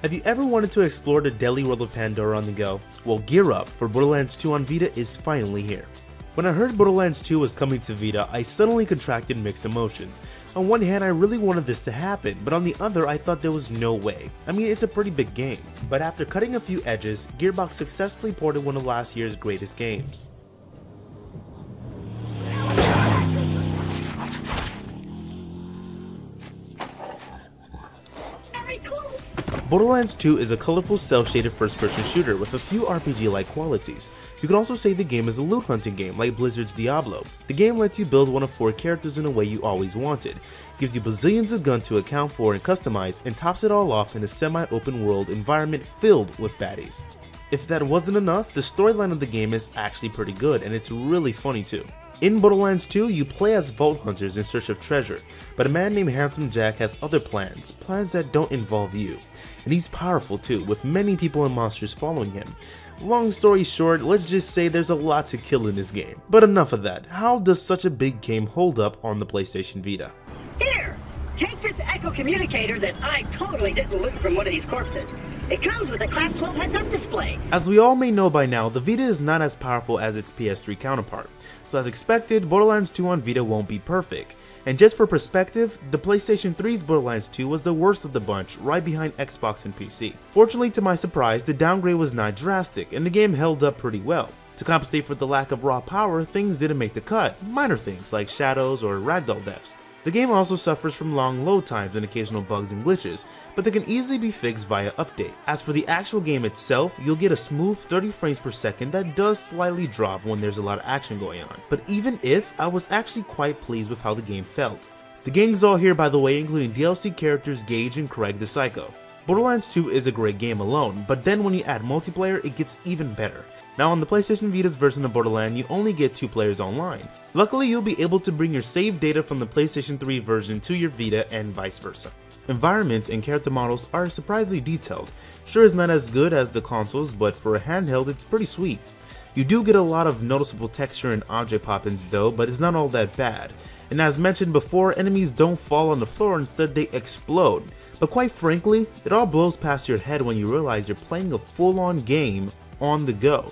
Have you ever wanted to explore the deadly world of Pandora on the go? Well, gear up, for Borderlands 2 on Vita is finally here. When I heard Borderlands 2 was coming to Vita, I suddenly contracted mixed emotions. On one hand, I really wanted this to happen, but on the other, I thought there was no way. I mean, it's a pretty big game. But after cutting a few edges, Gearbox successfully ported one of last year's greatest games. Borderlands 2 is a colorful cel-shaded first-person shooter with a few RPG-like qualities. You could also say the game is a loot hunting game like Blizzard's Diablo. The game lets you build one of 4 characters in a way you always wanted, gives you bazillions of guns to account for and customize, and tops it all off in a semi-open world environment filled with baddies. If that wasn't enough, the storyline of the game is actually pretty good, and it's really funny too. In Borderlands 2, you play as vault hunters in search of treasure, but a man named Handsome Jack has other plans that don't involve you. And he's powerful too, with many people and monsters following him. Long story short, let's just say there's a lot to kill in this game. But enough of that, how does such a big game hold up on the PlayStation Vita? Here! Take this Echo communicator that I totally didn't loot from one of these corpses. It comes with a Class 12 heads-up display. As we all may know by now, the Vita is not as powerful as its PS3 counterpart. So as expected, Borderlands 2 on Vita won't be perfect. And just for perspective, the PlayStation 3's Borderlands 2 was the worst of the bunch, right behind Xbox and PC. Fortunately, to my surprise, the downgrade was not drastic, and the game held up pretty well. To compensate for the lack of raw power, things didn't make the cut, minor things like shadows or ragdoll deaths. The game also suffers from long load times and occasional bugs and glitches, but they can easily be fixed via update. As for the actual game itself, you'll get a smooth 30 frames per second that does slightly drop when there's a lot of action going on. But even if, I was actually quite pleased with how the game felt. The gang's all here by the way, including DLC characters Gage and Craig the Psycho. Borderlands 2 is a great game alone, but then when you add multiplayer, it gets even better. Now on the PlayStation Vita's version of Borderlands, you only get 2 players online. Luckily, you'll be able to bring your save data from the PlayStation 3 version to your Vita and vice versa. Environments and character models are surprisingly detailed. Sure, it's not as good as the consoles, but for a handheld, it's pretty sweet. You do get a lot of noticeable texture and object pop-ins though, but it's not all that bad. And as mentioned before, enemies don't fall on the floor, instead they explode. But quite frankly, it all blows past your head when you realize you're playing a full-on game on the go.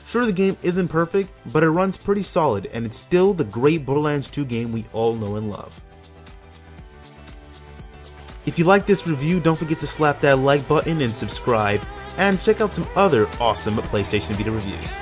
Sure, the game isn't perfect, but it runs pretty solid, and it's still the great Borderlands 2 game we all know and love. If you like this review, don't forget to slap that like button and subscribe, and check out some other awesome PlayStation Vita reviews.